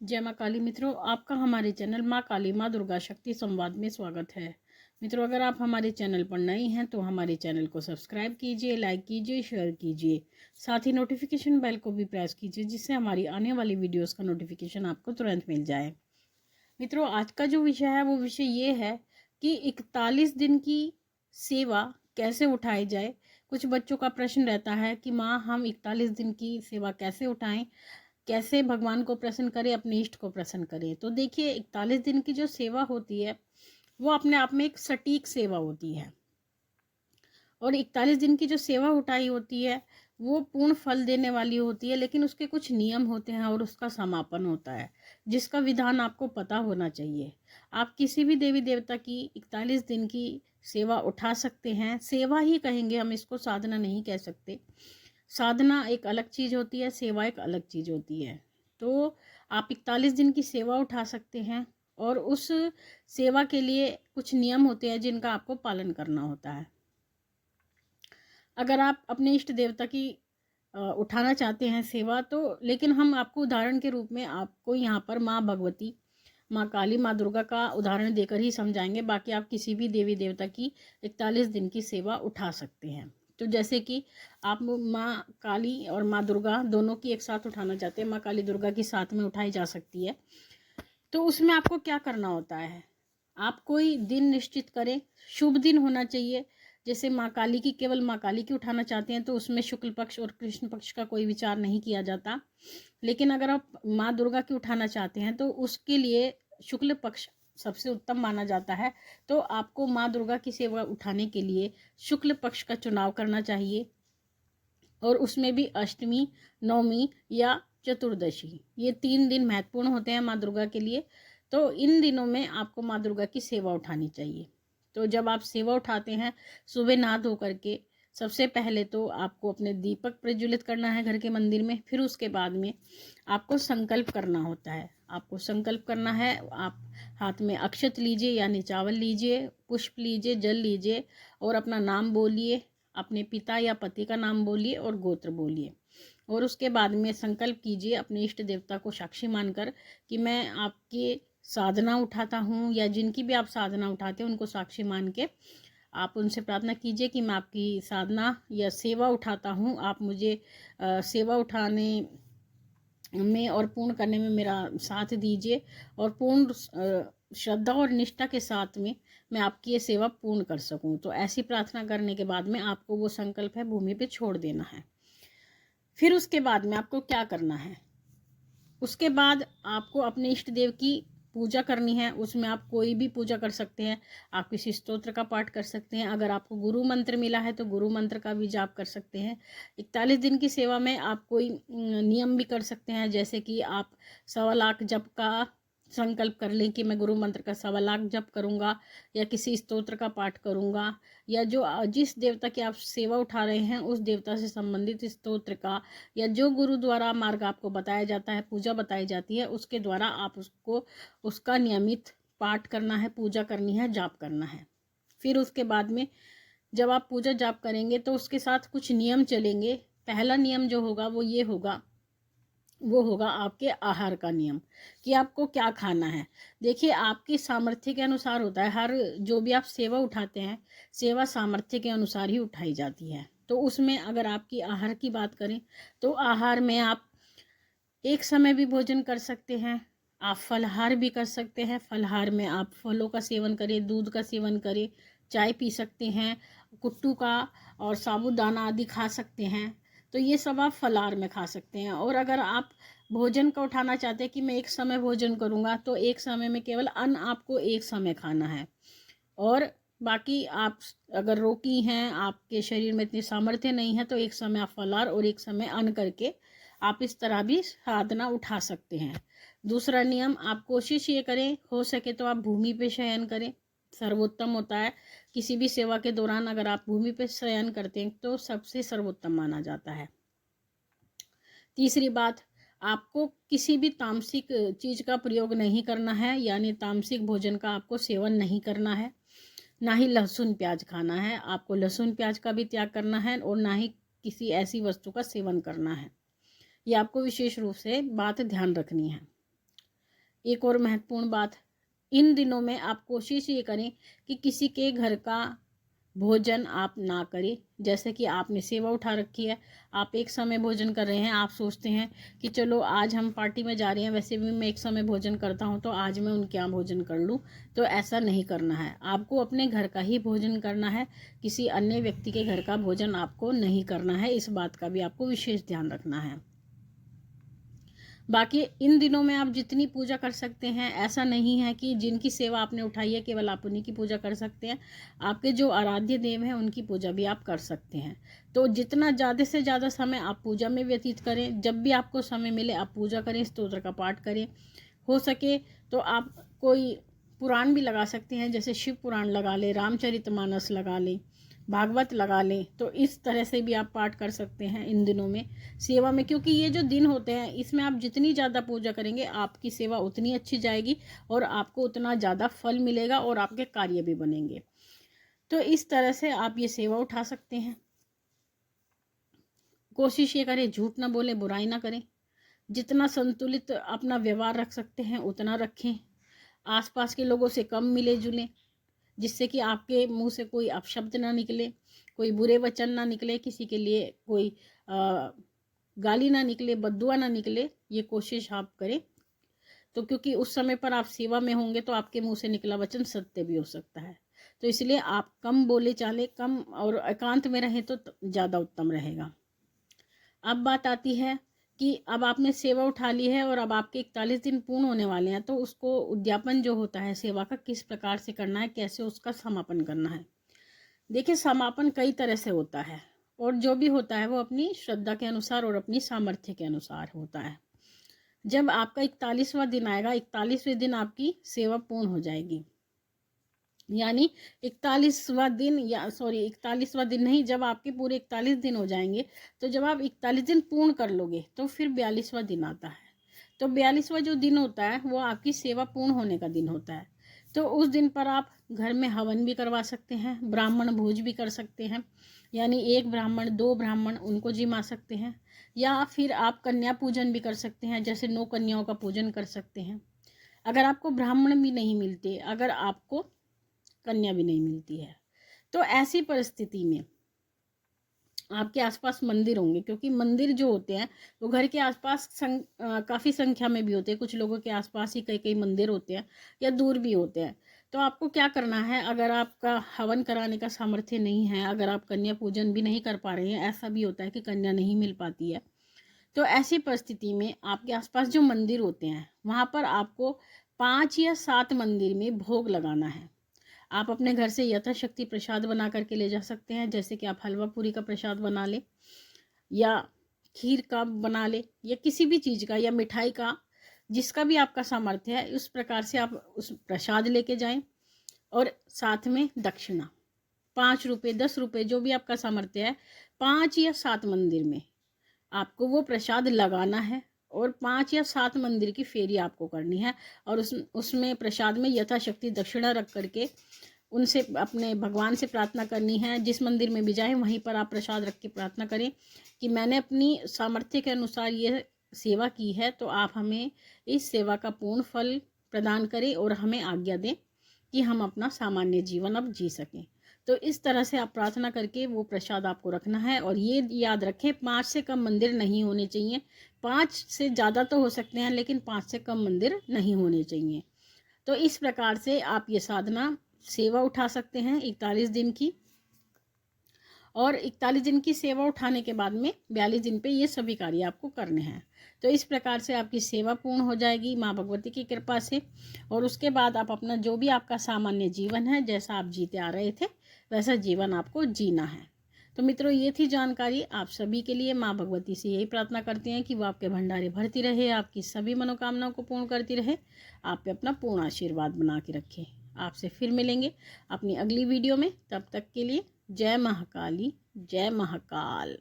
जय माँ काली। मित्रों, आपका हमारे चैनल माँ काली माँ दुर्गा शक्ति संवाद में स्वागत है। मित्रों, अगर आप हमारे चैनल पर नए हैं तो हमारे चैनल को सब्सक्राइब कीजिए, लाइक कीजिए, शेयर कीजिए। साथ ही नोटिफिकेशन बेल को भी प्रेस कीजिए, जिससे हमारी आने वाली वीडियोस का नोटिफिकेशन आपको तुरंत मिल जाए। मित्रों, आज का जो विषय है वो विषय ये है कि 41 दिन की सेवा कैसे उठाई जाए। कुछ बच्चों का प्रश्न रहता है कि माँ, हम 41 दिन की सेवा कैसे उठाएं, कैसे भगवान को प्रसन्न करें, अपने इष्ट को प्रसन्न करें। तो देखिए, 41 दिन की जो सेवा होती है वो अपने आप में एक सटीक सेवा होती है, और 41 दिन की जो सेवा उठाई होती है वो पूर्ण फल देने वाली होती है, लेकिन उसके कुछ नियम होते हैं और उसका समापन होता है, जिसका विधान आपको पता होना चाहिए। आप किसी भी देवी देवता की 41 दिन की सेवा उठा सकते हैं। सेवा ही कहेंगे हम इसको, साधना नहीं कह सकते। साधना एक अलग चीज़ होती है, सेवा एक अलग चीज़ होती है। तो आप 41 दिन की सेवा उठा सकते हैं, और उस सेवा के लिए कुछ नियम होते हैं जिनका आपको पालन करना होता है। अगर आप अपने इष्ट देवता की उठाना चाहते हैं सेवा, तो लेकिन हम आपको उदाहरण के रूप में आपको यहाँ पर माँ भगवती, माँ काली, माँ दुर्गा का उदाहरण देकर ही समझाएंगे। बाकी आप किसी भी देवी देवता की 41 दिन की सेवा उठा सकते हैं। तो जैसे कि आप माँ काली और माँ दुर्गा दोनों की एक साथ उठाना चाहते हैं, माँ काली दुर्गा की साथ में उठाई जा सकती है। तो उसमें आपको क्या करना होता है, आप कोई दिन निश्चित करें, शुभ दिन होना चाहिए। जैसे माँ काली की, केवल माँ काली की उठाना चाहते हैं तो उसमें शुक्ल पक्ष और कृष्ण पक्ष का कोई विचार नहीं किया जाता। लेकिन अगर आप माँ दुर्गा की उठाना चाहते हैं तो उसके लिए शुक्ल पक्ष सबसे उत्तम माना जाता है। तो आपको माँ दुर्गा की सेवा उठाने के लिए शुक्ल पक्ष का चुनाव करना चाहिए, और उसमें भी अष्टमी, नवमी या चतुर्दशी, ये 3 दिन महत्वपूर्ण होते हैं माँ दुर्गा के लिए। तो इन दिनों में आपको माँ दुर्गा की सेवा उठानी चाहिए। तो जब आप सेवा उठाते हैं, सुबह नहा धो करके सबसे पहले तो आपको अपने दीपक प्रज्वलित करना है घर के मंदिर में। फिर उसके बाद में आपको संकल्प करना होता है। आपको संकल्प करना है, आप हाथ में अक्षत लीजिए यानी चावल लीजिए, पुष्प लीजिए, जल लीजिए, और अपना नाम बोलिए, अपने पिता या पति का नाम बोलिए और गोत्र बोलिए। और उसके बाद में संकल्प कीजिए अपने इष्ट देवता को साक्षी मानकर कि मैं आपकी साधना उठाता हूँ, या जिनकी भी आप साधना उठाते हैं उनको साक्षी मान के आप उनसे प्रार्थना कीजिए कि मैं आपकी साधना या सेवा उठाता हूँ, आप मुझे सेवा उठाने में और पूर्ण करने में मेरा साथ दीजिए, और पूर्ण श्रद्धा और निष्ठा के साथ में मैं आपकी ये सेवा पूर्ण कर सकूं। तो ऐसी प्रार्थना करने के बाद में आपको वो संकल्प है भूमि पे छोड़ देना है। फिर उसके बाद में आपको क्या करना है, उसके बाद आपको अपने इष्ट देव की पूजा करनी है। उसमें आप कोई भी पूजा कर सकते हैं। आप किसी स्तोत्र का पाठ कर सकते हैं। अगर आपको गुरु मंत्र मिला है तो गुरु मंत्र का भी जाप कर सकते हैं। 41 दिन की सेवा में आप कोई नियम भी कर सकते हैं, जैसे कि आप 1.25 लाख जप का संकल्प कर लें कि मैं गुरु मंत्र का 1.25 लाख जप करूँगा, या किसी स्तोत्र का पाठ करूँगा, या जो जिस देवता की आप सेवा उठा रहे हैं उस देवता से संबंधित स्तोत्र का, या जो गुरु द्वारा मार्ग आपको बताया जाता है, पूजा बताई जाती है, उसके द्वारा आप उसको उसका नियमित पाठ करना है, पूजा करनी है, जाप करना है। फिर उसके बाद में जब आप पूजा जाप करेंगे तो उसके साथ कुछ नियम चलेंगे। पहला नियम जो होगा वो होगा आपके आहार का नियम, कि आपको क्या खाना है। देखिए, आपकी सामर्थ्य के अनुसार होता है। हर जो भी आप सेवा उठाते हैं, सेवा सामर्थ्य के अनुसार ही उठाई जाती है। तो उसमें अगर आपकी आहार की बात करें तो आहार में आप एक समय भी भोजन कर सकते हैं। आप फलाहार भी कर सकते हैं। फलाहार में आप फलों का सेवन करें, दूध का सेवन करें, चाय पी सकते हैं, कुट्टू का और साबूदाना आदि खा सकते हैं। तो ये सब आप फलाहार में खा सकते हैं। और अगर आप भोजन का उठाना चाहते हैं कि मैं एक समय भोजन करूँगा, तो एक समय में केवल अन्न आपको एक समय खाना है। और बाकी आप अगर रोगी हैं, आपके शरीर में इतनी सामर्थ्य नहीं है, तो एक समय आप फलाहार और एक समय अन्न करके आप इस तरह भी साधना उठा सकते हैं। दूसरा नियम, आप कोशिश ये करें, हो सके तो आप भूमि पे शयन करें, सर्वोत्तम होता है। किसी भी सेवा के दौरान अगर आप भूमि पे शयन करते हैं तो सबसे सर्वोत्तम माना जाता है। तीसरी बात, आपको किसी भी तामसिक चीज़ का प्रयोग नहीं करना है, यानी तामसिक भोजन का आपको सेवन नहीं करना है। ना ही लहसुन प्याज खाना है, आपको लहसुन प्याज का भी त्याग करना है, और ना ही किसी ऐसी वस्तु का सेवन करना है। ये आपको विशेष रूप से बात ध्यान रखनी है। एक और महत्वपूर्ण बात, इन दिनों में आप कोशिश ये करें कि किसी के घर का भोजन आप ना करें। जैसे कि आपने सेवा उठा रखी है, आप एक समय भोजन कर रहे हैं, आप सोचते हैं कि चलो आज हम पार्टी में जा रहे हैं, वैसे भी मैं एक समय भोजन करता हूं तो आज मैं उनके यहाँ भोजन कर लूं, तो ऐसा नहीं करना है। आपको अपने घर का ही भोजन करना है, किसी अन्य व्यक्ति के घर का भोजन आपको नहीं करना है। इस बात का भी आपको विशेष ध्यान रखना है। बाकी इन दिनों में आप जितनी पूजा कर सकते हैं, ऐसा नहीं है कि जिनकी सेवा आपने उठाई है केवल आप उन्हीं की पूजा कर सकते हैं, आपके जो आराध्य देव हैं उनकी पूजा भी आप कर सकते हैं। तो जितना ज़्यादा से ज़्यादा समय आप पूजा में व्यतीत करें, जब भी आपको समय मिले आप पूजा करें, स्तोत्र का पाठ करें। हो सके तो आप कोई पुराण भी लगा सकते हैं, जैसे शिव पुराण लगा लें, रामचरितमानस लगा लें, भागवत लगा लें। तो इस तरह से भी आप पाठ कर सकते हैं इन दिनों में सेवा में, क्योंकि ये जो दिन होते हैं इसमें आप जितनी ज़्यादा पूजा करेंगे आपकी सेवा उतनी अच्छी जाएगी और आपको उतना ज़्यादा फल मिलेगा और आपके कार्य भी बनेंगे। तो इस तरह से आप ये सेवा उठा सकते हैं। कोशिश ये करें झूठ ना बोलें, बुराई ना करें, जितना संतुलित अपना व्यवहार रख सकते हैं उतना रखें, आसपास के लोगों से कम मिले जुलें, जिससे कि आपके मुंह से कोई अपशब्द ना निकले, कोई बुरे वचन ना निकले, किसी के लिए कोई गाली ना निकले, बद्दुआ ना निकले, ये कोशिश आप करें। तो क्योंकि उस समय पर आप सेवा में होंगे तो आपके मुंह से निकला वचन सत्य भी हो सकता है, तो इसलिए आप कम बोले चाले, कम और एकांत में रहें तो ज़्यादा उत्तम रहेगा। अब बात आती है कि अब आपने सेवा उठा ली है और अब आपके 41 दिन पूर्ण होने वाले हैं, तो उसको उद्यापन जो होता है सेवा का किस प्रकार से करना है, कैसे उसका समापन करना है। देखिए, समापन कई तरह से होता है और जो भी होता है वो अपनी श्रद्धा के अनुसार और अपनी सामर्थ्य के अनुसार होता है। जब आपका 41वां दिन आएगा, 41वें दिन आपकी सेवा पूर्ण हो जाएगी, यानी 41वां दिन, या सॉरी 41वां दिन नहीं, जब आपके पूरे 41 दिन हो जाएंगे, तो जब आप 41 दिन पूर्ण कर लोगे तो फिर 42वां दिन आता है। तो 42वां जो दिन होता है वो आपकी सेवा पूर्ण होने का दिन होता है। तो उस दिन पर आप घर में हवन भी करवा सकते हैं, ब्राह्मण भोज भी कर सकते हैं, यानी 1 ब्राह्मण 2 ब्राह्मण उनको जिमा सकते हैं, या फिर आप कन्या पूजन भी कर सकते हैं, जैसे 9 कन्याओं का पूजन कर सकते हैं। अगर आपको ब्राह्मण भी नहीं मिलते, अगर आपको कन्या भी नहीं मिलती है, तो ऐसी परिस्थिति में आपके आसपास मंदिर होंगे, क्योंकि मंदिर जो होते हैं वो घर के आसपास काफ़ी संख्या में भी होते हैं, कुछ लोगों के आसपास ही कई कई मंदिर होते हैं या दूर भी होते हैं। तो आपको क्या करना है, अगर आपका हवन कराने का सामर्थ्य नहीं है, अगर आप कन्या पूजन भी नहीं कर पा रहे हैं, ऐसा भी होता है कि कन्या नहीं मिल पाती है, तो ऐसी परिस्थिति में आपके आसपास जो मंदिर होते हैं वहाँ पर आपको 5 या 7 मंदिर में भोग लगाना है। आप अपने घर से यथाशक्ति प्रसाद बना करके ले जा सकते हैं, जैसे कि आप हलवा पूरी का प्रसाद बना ले या खीर का बना ले या किसी भी चीज़ का या मिठाई का, जिसका भी आपका सामर्थ्य है उस प्रकार से आप उस प्रसाद लेके जाएं। और साथ में दक्षिणा 5 रुपये 10 रुपये जो भी आपका सामर्थ्य है, 5 या 7 मंदिर में आपको वो प्रसाद लगाना है और 5 या 7 मंदिर की फेरी आपको करनी है और उसमें प्रसाद में यथाशक्ति दक्षिणा रख करके उनसे अपने भगवान से प्रार्थना करनी है। जिस मंदिर में भी जाएं वहीं पर आप प्रसाद रख के प्रार्थना करें कि मैंने अपनी सामर्थ्य के अनुसार ये सेवा की है, तो आप हमें इस सेवा का पूर्ण फल प्रदान करें और हमें आज्ञा दें कि हम अपना सामान्य जीवन अब जी सकें। तो इस तरह से आप प्रार्थना करके वो प्रसाद आपको रखना है। और ये याद रखें, 5 से कम मंदिर नहीं होने चाहिए। 5 से ज़्यादा तो हो सकते हैं लेकिन 5 से कम मंदिर नहीं होने चाहिए। तो इस प्रकार से आप ये साधना सेवा उठा सकते हैं 41 दिन की, और 41 दिन की सेवा उठाने के बाद में 42 दिन पे ये सभी कार्य आपको करने हैं। तो इस प्रकार से आपकी सेवा पूर्ण हो जाएगी माँ भगवती की कृपा से, और उसके बाद आप अपना जो भी आपका सामान्य जीवन है, जैसा आप जीते आ रहे थे वैसा जीवन आपको जीना है। तो मित्रों, ये थी जानकारी आप सभी के लिए। माँ भगवती से यही प्रार्थना करते हैं कि वो आपके भंडारे भरती रहे, आपकी सभी मनोकामनाओं को पूर्ण करती रहे, आप पे अपना पूर्ण आशीर्वाद बना के रखे। आपसे फिर मिलेंगे अपनी अगली वीडियो में, तब तक के लिए जय महाकाली, जय महाकाल।